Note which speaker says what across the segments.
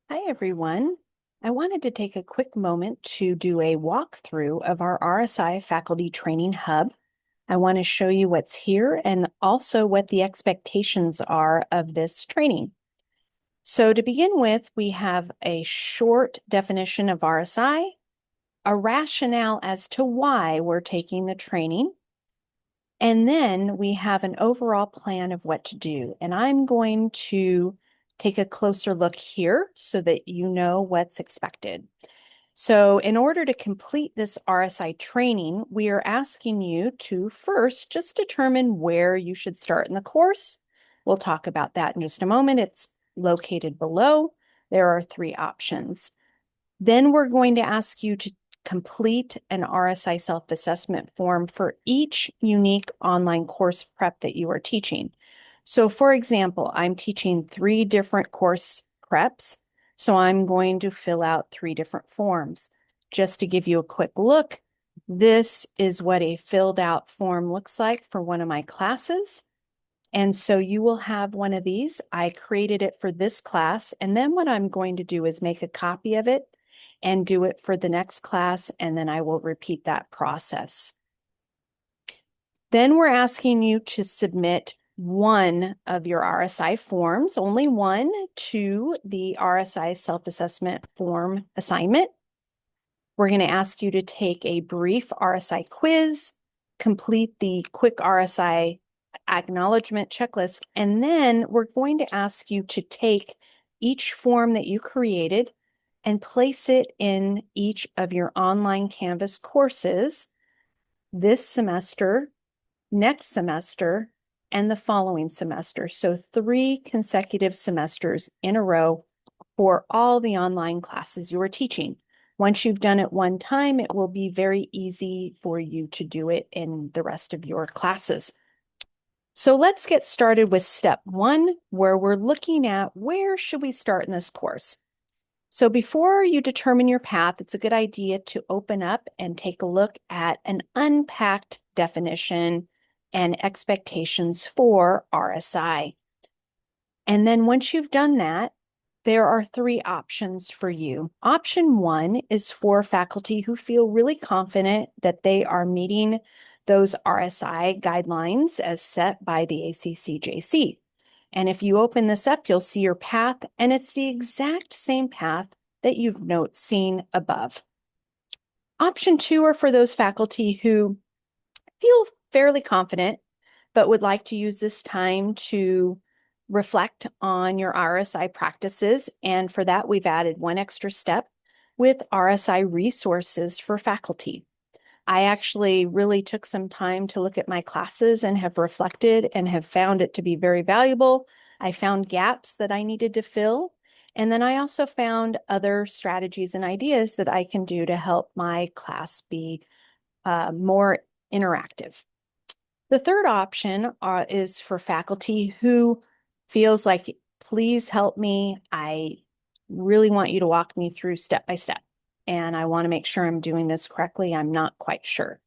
Speaker 1: Hi, everyone. I wanted to take a quick moment to do a walkthrough of our RSI Faculty Training Hub. I want to show you what's here and also what the expectations are of this training. So to begin with, we have a short definition of RSI, a rationale as to why we're taking the training, and then we have an overall plan of what to do. And I'm going to take a closer look here so that you know what's expected. So in order to complete this RSI training, we are asking you to first just determine where you should start in the course. We'll talk about that in just a moment. It's located below. There are 3 options. Then we're going to ask you to complete an RSI self-assessment form for each unique online course prep that you are teaching. So for example, I'm teaching 3 different course preps, so I'm going to fill out 3 different forms. Just to give you a quick look, this is what a filled out form looks like for one of my classes. And so you will have one of these. I created it for this class, and then what I'm going to do is make a copy of it and do it for the next class, and then I will repeat that process. Then we're asking you to submit one of your RSI forms, only one, to the RSI self-assessment form assignment. We're going to ask you to take a brief RSI quiz, complete the quick RSI acknowledgement checklist, and then we're going to ask you to take each form that you created and place it in each of your online Canvas courses this semester, next semester, and the following semester. So 3 consecutive semesters in a row for all the online classes you are teaching. Once you've done it one time, it will be very easy for you to do it in the rest of your classes. So let's get started with step 1, where we're looking at where should we start in this course. So before you determine your path, it's a good idea to open up and take a look at an unpacked definition and expectations for RSI. And then once you've done that, there are 3 options for you. Option 1 is for faculty who feel really confident that they are meeting those RSI guidelines as set by the ACCJC. And if you open this up, you'll see your path, and it's the exact same path that you've seen above. Option 2 are for those faculty who feel fairly confident, but would like to use this time to reflect on your RSI practices. And for that, we've added one extra step with RSI resources for faculty. I actually really took some time to look at my classes and have reflected and have found it to be very valuable. I found gaps that I needed to fill. And then I also found other strategies and ideas that I can do to help my class be more interactive. The third option is for faculty who feels like, please help me. I really want you to walk me through step by step, and I want to make sure I'm doing this correctly. I'm not quite sure.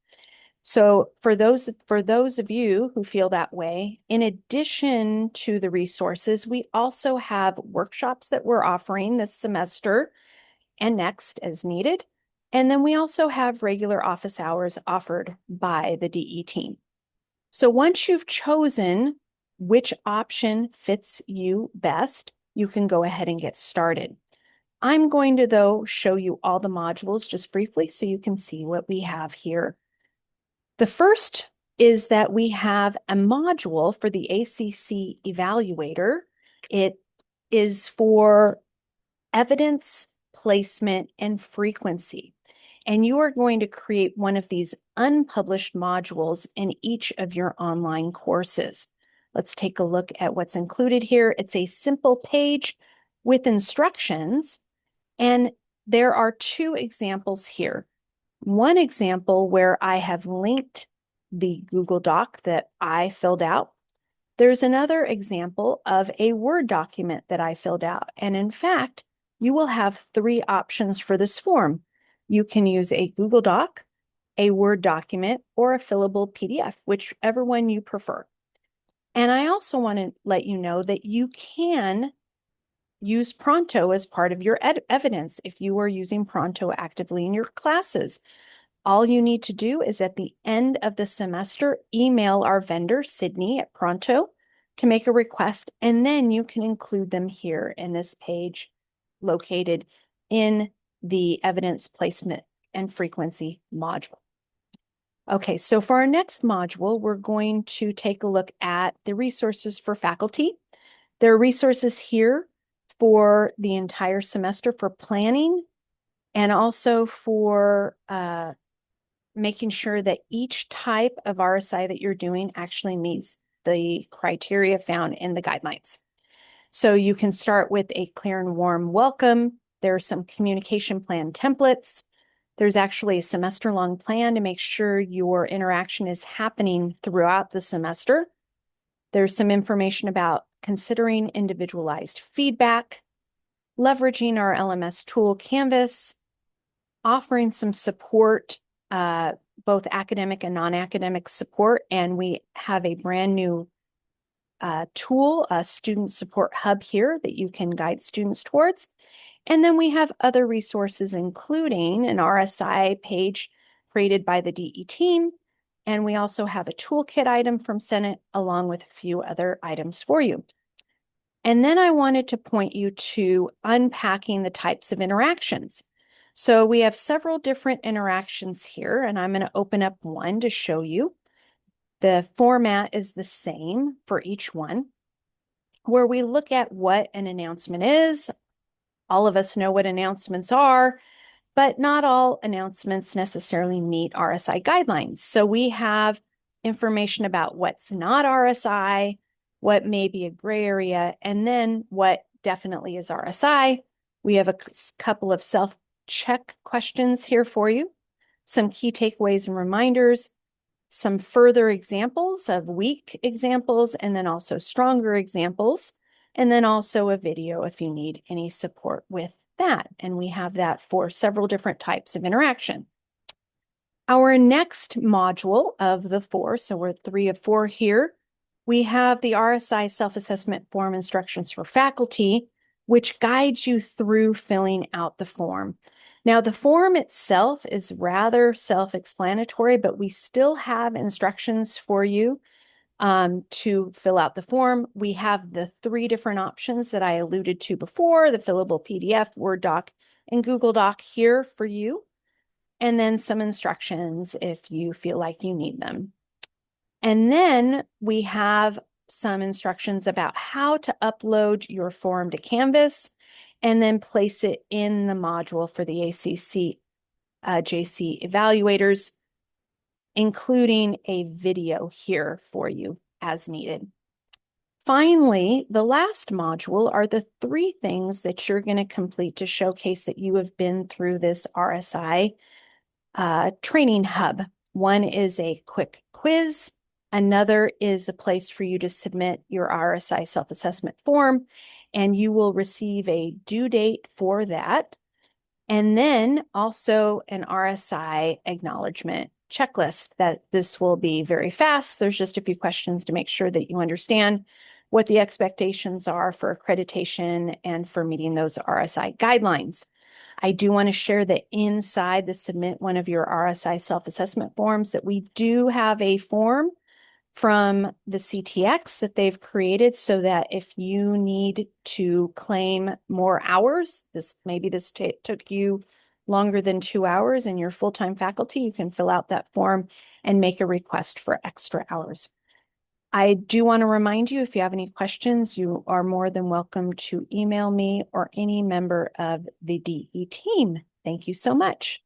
Speaker 1: So for those of you who feel that way, in addition to the resources, we also have workshops that we're offering this semester and next as needed. And then we also have regular office hours offered by the DE team. So once you've chosen which option fits you best, you can go ahead and get started. I'm going to, though, show you all the modules just briefly so you can see what we have here. The first is that we have a module for the ACC evaluator. It is for evidence, placement, and frequency. And you are going to create one of these unpublished modules in each of your online courses. Let's take a look at what's included here. It's a simple page with instructions, and there are 2 examples here. One example where I have linked the Google Doc that I filled out. There's another example of a Word document that I filled out. And in fact, you will have 3 options for this form. You can use a Google Doc, a Word document, or a fillable PDF, whichever one you prefer. And I also want to let you know that you can use Pronto as part of your evidence if you are using Pronto actively in your classes. All you need to do is at the end of the semester, email our vendor, Sydney at Pronto, to make a request, and then you can include them here in this page located in the evidence placement and frequency module. Okay, so for our next module, we're going to take a look at the resources for faculty. There are resources here for the entire semester for planning and also for making sure that each type of RSI that you're doing actually meets the criteria found in the guidelines. So you can start with a clear and warm welcome. There are some communication plan templates. There's actually a semester-long plan to make sure your interaction is happening throughout the semester. There's some information about considering individualized feedback, leveraging our LMS tool Canvas, offering some support, both academic and non-academic support, and we have a brand new tool, a student support hub here that you can guide students towards. And then we have other resources, including an RSI page created by the DE team. And we also have a toolkit item from Senate, along with a few other items for you. And then I wanted to point you to unpacking the types of interactions. So we have several different interactions here, and I'm going to open up one to show you. The format is the same for each one, where we look at what an announcement is. All of us know what announcements are, but not all announcements necessarily meet RSI guidelines. So we have information about what's not RSI, what may be a gray area, and then what definitely is RSI. We have a couple of self-check questions here for you, some key takeaways and reminders, some further examples of weak examples, and then also stronger examples, and then also a video if you need any support with that. And we have that for several different types of interaction. Our next module of the 4, so we're 3 of 4 here, we have the RSI self-assessment form instructions for faculty, which guides you through filling out the form. Now, the form itself is rather self-explanatory, but we still have instructions for you to fill out the form. We have the 3 different options that I alluded to before, the fillable PDF, Word doc, and Google Doc here for you, and then some instructions if you feel like you need them. And then we have some instructions about how to upload your form to Canvas and then place it in the module for the ACC JC evaluators, including a video here for you as needed. Finally, the last module are the 3 things that you're going to complete to showcase that you have been through this RSI training hub. One is a quick quiz. Another is a place for you to submit your RSI self-assessment form, and you will receive a due date for that. And then also an RSI acknowledgement checklist. That this will be very fast. There's just a few questions to make sure that you understand what the expectations are for accreditation and for meeting those RSI guidelines. I do want to share that inside the submit one of your RSI self-assessment forms that we do have a form from the CTX that they've created so that if you need to claim more hours, maybe this took you longer than 2 hours and you're full-time faculty, you can fill out that form and make a request for extra hours. I do want to remind you, if you have any questions, you are more than welcome to email me or any member of the DE team. Thank you so much.